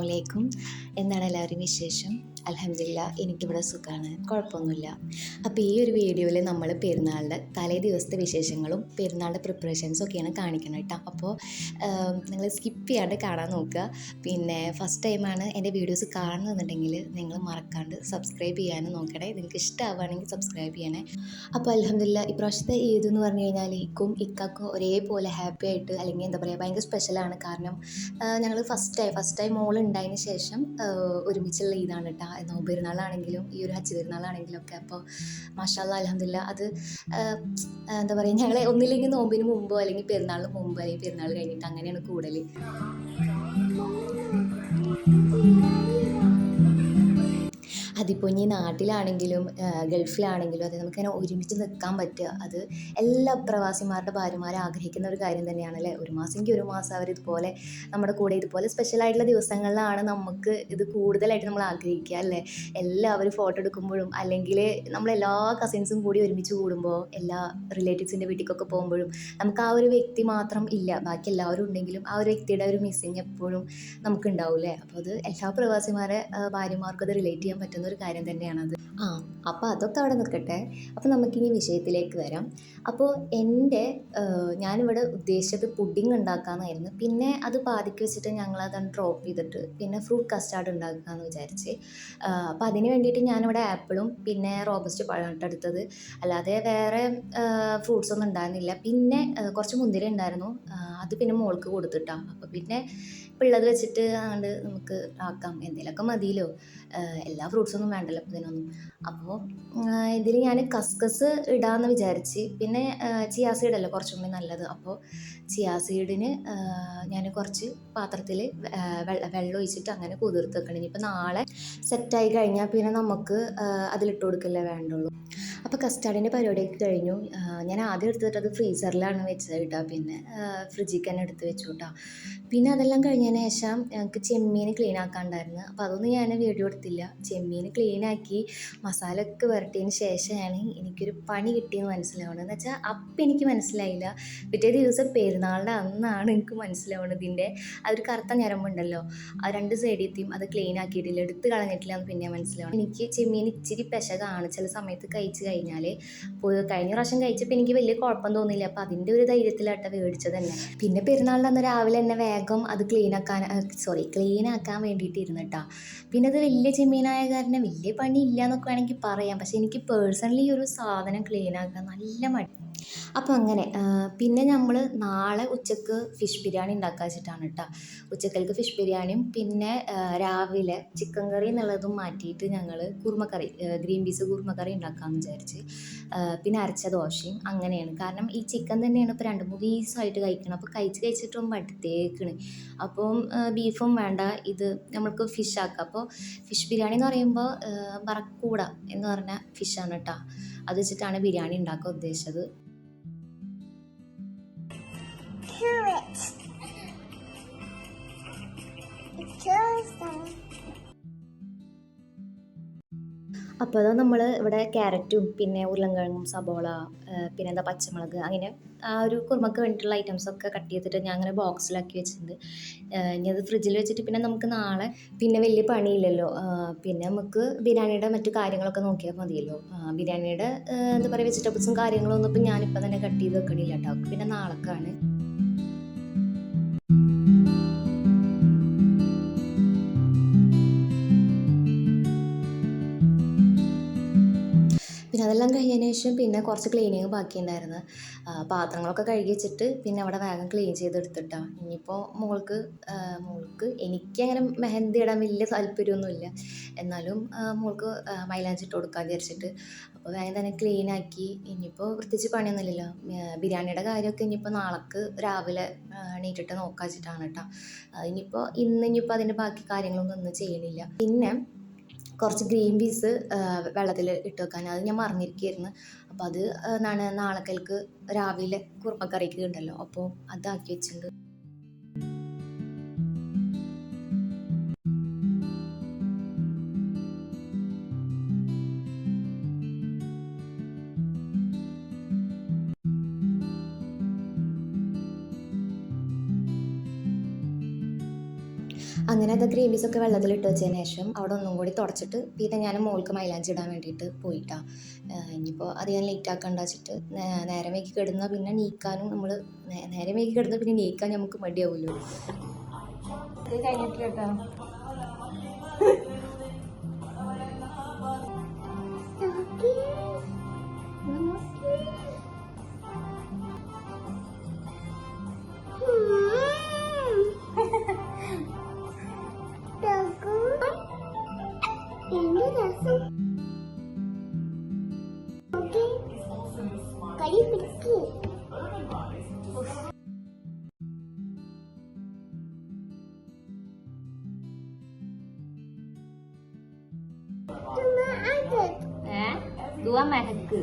അസ്സലാമലൈക്കും. എന്താണ് എല്ലാവരും വിശേഷം? അൽഹംദുലില്ലാ, എനിക്കിവിടെ സുഖമാണ്, കുഴപ്പമൊന്നുമില്ല. അപ്പോൾ ഈ ഒരു വീഡിയോയിൽ നമ്മൾ പെരുന്നാളിൻ്റെ തലേ ദിവസത്തെ വിശേഷങ്ങളും പെരുന്നാളിൻ്റെ പ്രിപ്പറേഷൻസും ഒക്കെയാണ് കാണിക്കുന്നത് കേട്ടോ. അപ്പോൾ നിങ്ങൾ സ്കിപ്പ് ചെയ്യാണ്ട് കാണാൻ നോക്കുക. പിന്നെ ഫസ്റ്റ് ടൈമാണ് എൻ്റെ വീഡിയോസ് കാണുന്നുണ്ടെങ്കിൽ നിങ്ങൾ മറക്കാണ്ട് സബ്സ്ക്രൈബ് ചെയ്യാനും നോക്കണേ. നിങ്ങൾക്ക് ഇഷ്ടമാവുകയാണെങ്കിൽ സബ്സ്ക്രൈബ് ചെയ്യണേ. അപ്പോൾ അൽഹംദുലില്ലാ, ഇപ്രാവശ്യത്തെ ഈദ് എന്ന് പറഞ്ഞു കഴിഞ്ഞാൽ ഇക്കാക്കും ഒരേപോലെ ഹാപ്പി ആയിട്ട്, അല്ലെങ്കിൽ എന്താ പറയുക, ഭയങ്കര സ്പെഷ്യലാണ്. കാരണം ഞങ്ങൾ ഫസ്റ്റ് ടൈം മോളുണ്ടായതിന് ശേഷം ഒരുമിച്ചുള്ള ഈദാണ് കേട്ടോ. നോമ്പ് പെരുന്നാളാണെങ്കിലും ഈ ഒരു ഹജ്ജ് പെരുന്നാളാണെങ്കിലും ഒക്കെ. അപ്പോൾ മാഷാ അല്ലാഹ് അൽഹംദുലില്ലാ, അത് എന്താ പറയുക, ഞങ്ങൾ ഒന്നില്ലെങ്കിൽ നോമ്പിന് മുമ്പോ അല്ലെങ്കിൽ പെരുന്നാളിന് മുമ്പോ അല്ലെങ്കിൽ പെരുന്നാൾ കഴിഞ്ഞിട്ട് അങ്ങനെയാണ് കൂടൽ. അതിപ്പോൾ ഇനി നാട്ടിലാണെങ്കിലും ഗൾഫിലാണെങ്കിലും അതെ, നമുക്കിങ്ങനെ ഒരുമിച്ച് നിൽക്കാൻ പറ്റുക, അത് എല്ലാ പ്രവാസിമാരുടെ ഭാര്യമാർ ആഗ്രഹിക്കുന്ന ഒരു കാര്യം തന്നെയാണ് അല്ലേ. ഒരു മാസമെങ്കിൽ ഒരു മാസം അവരിതുപോലെ നമ്മുടെ കൂടെ, ഇതുപോലെ സ്പെഷ്യലായിട്ടുള്ള ദിവസങ്ങളിലാണ് നമുക്ക് ഇത് കൂടുതലായിട്ട് നമ്മൾ ആഗ്രഹിക്കുക അല്ലേ. എല്ലാവരും ഫോട്ടോ എടുക്കുമ്പോഴും അല്ലെങ്കിൽ നമ്മളെല്ലാ കസിൻസും കൂടി ഒരുമിച്ച് കൂടുമ്പോൾ, എല്ലാ റിലേറ്റീവ്സിൻ്റെ വീട്ടിലേക്കൊക്കെ പോകുമ്പോഴും നമുക്ക് ആ ഒരു വ്യക്തി മാത്രം ഇല്ല, ബാക്കി എല്ലാവരും ഉണ്ടെങ്കിലും ആ ഒരു വ്യക്തിയുടെ ഒരു മിസ്സിങ് എപ്പോഴും നമുക്കുണ്ടാവില്ലേ. അപ്പോൾ അത് എല്ലാ പ്രവാസിമാരെ ഭാര്യമാർക്കും അത് റിലേറ്റ് ചെയ്യാൻ പറ്റുന്ന ഒരു കാര്യം തന്നെയാണത്. അപ്പോൾ അതൊക്കെ അവിടെ നിൽക്കട്ടെ. അപ്പോൾ നമുക്കിനി വിഷയത്തിലേക്ക് വരാം. അപ്പോൾ ഞാനിവിടെ ഉദ്ദേശിച്ചത് പുഡിങ് ഉണ്ടാക്കാമെന്നായിരുന്നു. പിന്നെ അത് പാതിക്ക് വെച്ചിട്ട് ഞങ്ങളതങ്ങ് ഡ്രോപ്പ് ചെയ്തിട്ട് പിന്നെ ഫ്രൂട്ട് കസ്റ്റാർഡ് ഉണ്ടാക്കാമെന്ന് വിചാരിച്ച്. അപ്പോൾ അതിന് വേണ്ടിയിട്ട് ഞാനിവിടെ ആപ്പിളും പിന്നെ റോബസ്റ്റ് പഴം എടുത്തത്, അല്ലാതെ വേറെ ഫ്രൂട്ട്സ് ഒന്നും ഉണ്ടായിരുന്നില്ല. പിന്നെ കുറച്ച് മുന്തിരി ഉണ്ടായിരുന്നു, അത് പിന്നെ മോൾക്ക് കൊടുത്തിട്ടാണ്. അപ്പോൾ പിന്നെ ഉള്ളത് വെച്ചിട്ട് അങ്ങോട്ട് നമുക്ക് ആക്കാം, എന്തെങ്കിലുമൊക്കെ മതിയല്ലോ, എല്ലാ ഫ്രൂട്ട്സൊന്നും വേണ്ടല്ലോ അപ്പോൾ ഇതിനൊന്നും. അപ്പോൾ ഇതിൽ ഞാൻ കസ്കസ് ഇടാമെന്ന് വിചാരിച്ച്. പിന്നെ ചിയാ സീഡല്ലേ കുറച്ചും കൂടി നല്ലത്. അപ്പോൾ ചിയാ സീഡിന് ഞാൻ കുറച്ച് പാത്രത്തിൽ വെള്ളം ഒഴിച്ചിട്ട് അങ്ങനെ കുതിർത്ത് വെക്കണം. ഇനിയിപ്പോൾ നാളെ സെറ്റായി കഴിഞ്ഞാൽ പിന്നെ നമുക്ക് അതിലിട്ട് കൊടുക്കല്ലേ വേണ്ടുള്ളൂ. അപ്പോൾ കസ്റ്റാർഡിൻ്റെ പരിപാടിയൊക്കെ കഴിഞ്ഞു. ഞാൻ ആദ്യം എടുത്തിട്ട് അത് ഫ്രീസറിലാണ് വെച്ചത് കേട്ടോ. പിന്നെ ഫ്രിഡ്ജിലേക്ക് തന്നെ എടുത്ത് വെച്ചു കേട്ടോ. പിന്നെ അതെല്ലാം കഴിഞ്ഞതിന് ശേഷം ഞങ്ങൾക്ക് ചെമ്മീൻ ക്ലീൻ ആക്കാണ്ടായിരുന്നു. അപ്പോൾ അതൊന്നും ഞാൻ വീഡിയോ എടുത്തില്ല. ചെമ്മീൻ ക്ലീനാക്കി മസാലയൊക്കെ വരട്ടിയതിന് ശേഷമാണ് എനിക്കൊരു പണി കിട്ടിയെന്ന് മനസ്സിലാവുന്നത്. എന്ന് വെച്ചാൽ അപ്പം എനിക്ക് മനസ്സിലായില്ല, പിറ്റേ ദിവസം പെരുന്നാളിൻ്റെ അന്നാണ് എനിക്ക് മനസ്സിലാവുന്നത്. ഇതിൻ്റെ ആ ഒരു കറുത്ത ഞരമ്പുണ്ടല്ലോ, ആ രണ്ട് സൈഡിലെത്തിയും അത് ക്ലീൻ ആക്കിയിട്ടില്ല, എടുത്ത് കളഞ്ഞിട്ടില്ല എന്ന് പിന്നെ മനസ്സിലാവും. എനിക്ക് ചെമ്മീൻ ഇച്ചിരി പെശകാണ് ചില സമയത്ത് കഴിച്ച് കഴിഞ്ഞാൽ. കഴിഞ്ഞ പ്രാവശ്യം കഴിച്ചപ്പോൾ എനിക്ക് വലിയ കുഴപ്പം തോന്നിയില്ല. അപ്പോൾ അതിൻ്റെ ഒരു ധൈര്യത്തിലായിട്ട് മേടിച്ചത് തന്നെ. പിന്നെ പെരുന്നാളിൻ്റെ അന്ന് രാവിലെ തന്നെ വേഗം അത് ക്ലീൻ ആക്കാൻ വേണ്ടിയിട്ട് ഇരുന്നിട്ടാ. പിന്നെ അത് വലിയ ചെമ്മീനായ കാരണം വലിയ പണി ഇല്ല എന്നൊക്കെ വേണമെങ്കിൽ പറയാം. പക്ഷേ എനിക്ക് പേഴ്സണലി ഒരു സാധനം ക്ലീൻ ആക്കാൻ നല്ല മടി. അപ്പോൾ അങ്ങനെ പിന്നെ നമ്മൾ നാളെ ഉച്ചക്ക് ഫിഷ് ബിരിയാണി ഉണ്ടാക്കാൻ വെച്ചിട്ടാണ് കേട്ടോ. ഉച്ചക്കലേക്ക് ഫിഷ് ബിരിയാണിയും പിന്നെ രാവിലെ ചിക്കൻ കറി എന്നുള്ളതും മാറ്റിയിട്ട് ഞങ്ങൾ കുറുമക്കറി, ഗ്രീൻ പീസ് കുറുമക്കറി ഉണ്ടാക്കാമെന്ന് വിചാരിച്ച്. പിന്നെ അരച്ച ദോശയും അങ്ങനെയാണ്. കാരണം ഈ ചിക്കൻ തന്നെയാണ് ഇപ്പോൾ 2-3 ദിവസമായിട്ട് കഴിക്കണം. അപ്പോൾ കഴിച്ചിട്ടും മടുത്തേക്കണ്. അപ്പം ബീഫും വേണ്ട, ഇത് നമ്മൾക്ക് ഫിഷ് ആക്കാം. അപ്പോൾ ഫിഷ് ബിരിയാണി എന്ന് പറയുമ്പോൾ ബറക്കൂട എന്ന് പറഞ്ഞ ഫിഷാണ് കേട്ടോ. അത് വെച്ചിട്ടാണ് ബിരിയാണി ഉണ്ടാക്കാൻ ഉദ്ദേശിച്ചത്. അപ്പോൾ അത് നമ്മൾ ഇവിടെ ക്യാരറ്റും പിന്നെ ഉരുളൻകിഴങ്ങും സബോള പിന്നെ എന്താ പച്ചമുളക്, അങ്ങനെ ആ ഒരു കുറുമക്ക് വേണ്ടിയിട്ടുള്ള ഐറ്റംസൊക്കെ കട്ട് ചെയ്തിട്ട് ഞാൻ അങ്ങനെ ബോക്സിലാക്കി വെച്ചിട്ടുണ്ട്. ഇനി അത് ഫ്രിഡ്ജിൽ വെച്ചിട്ട് പിന്നെ നമുക്ക് നാളെ പിന്നെ വലിയ പണിയില്ലല്ലോ. പിന്നെ നമുക്ക് ബിരിയാണിയുടെ മറ്റു കാര്യങ്ങളൊക്കെ നോക്കിയാൽ മതിയല്ലോ. ബിരിയാണിയുടെ എന്താ പറയുക, വെജിറ്റബിൾസും കാര്യങ്ങളൊന്നും ഇപ്പം ഞാനിപ്പം തന്നെ കട്ട് ചെയ്ത് വെക്കണില്ല കേട്ടോ, പിന്നെ നാളേക്കാണ്. പിന്നെ അതെല്ലാം കഴിഞ്ഞതിന് ശേഷം പിന്നെ കുറച്ച് ക്ലീനിങ് ബാക്കിയുണ്ടായിരുന്നു. പാത്രങ്ങളൊക്കെ കഴുകി വെച്ചിട്ട് പിന്നെ അവിടെ വേഗം ക്ലീൻ ചെയ്തെടുത്തിട്ടാണ്. ഇനിയിപ്പോൾ മോൾക്ക് എനിക്കങ്ങനെ മെഹന്തി ഇടാൻ വലിയ താല്പര്യമൊന്നുമില്ല, എന്നാലും മോൾക്ക് മൈലാഞ്ചി ഇട്ട് കൊടുക്കാൻ വിചാരിച്ചിട്ട് അപ്പോൾ വേഗം തന്നെ ക്ലീനാക്കി. ഇനിയിപ്പോൾ പ്രത്യേകിച്ച് പണിയൊന്നുമില്ലല്ലോ. ബിരിയാണിയുടെ കാര്യമൊക്കെ ഇനിയിപ്പോൾ നാളേക്ക് രാവിലെ എണീറ്റിട്ട് നോക്കാൻ വെച്ചിട്ടാണ് കേട്ടോ. ഇനിയിപ്പോൾ അതിൻ്റെ ബാക്കി കാര്യങ്ങളൊന്നും ഇന്ന് ചെയ്യണില്ല. പിന്നെ കുറച്ച് ഗ്രീൻ പീസ് വെള്ളത്തിൽ ഇട്ട് വെക്കാൻ, അത് ഞാൻ മറന്നിരിക്കുകയായിരുന്നു. അപ്പോൾ അത് നാളേക്കൽക്ക് രാവിലെ കുറുമക്കറിക്ക് ഉണ്ടല്ലോ, അപ്പോൾ അതാക്കി വെച്ചിട്ടുണ്ട്. അങ്ങനെ അത് ഗ്രീൻ പീസൊക്കെ വെള്ളത്തിലിട്ട് വെച്ചതിന് ശേഷം അവിടെ ഒന്നും കൂടി തുടച്ചിട്ട് പിന്നെ ഞാൻ മോൾക്ക് മൈലാഞ്ചി ഇടാൻ വേണ്ടിയിട്ട് പോയിട്ടാ. ഇനിയിപ്പോൾ അധികം ലേറ്റ് ആക്കണ്ട വെച്ചിട്ട് നേരം വൈകി കിടന്നാൽ പിന്നെ നീക്കാനും നമ്മൾ നേരം വൈകി കിടന്നാൽ പിന്നെ നീക്കാൻ നമുക്ക് മടിയാവുമല്ലോ. ഇത് കഴിഞ്ഞിട്ട് കേട്ടോ കൈ പിടിക്ക്. ദുആ മഹക്ക്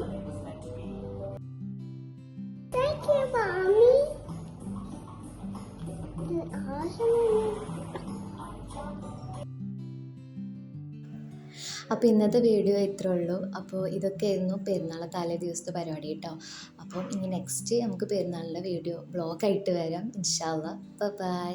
Thank you, Mommy. അപ്പോൾ ഇന്നത്തെ വീഡിയോ ഇത്രേ ഉള്ളൂ. അപ്പോൾ ഇതൊക്കെയായിരുന്നു പെരുന്നാളെ തലേ ദിവസത്തെ പരിപാടി കേട്ടോ. അപ്പം ഇനി നെക്സ്റ്റ് നമുക്ക് പെരുന്നാളിൻ്റെ വീഡിയോ ബ്ലോഗായിട്ട് വരാം ഇൻഷാ അല്ലാഹ്. ബൈ.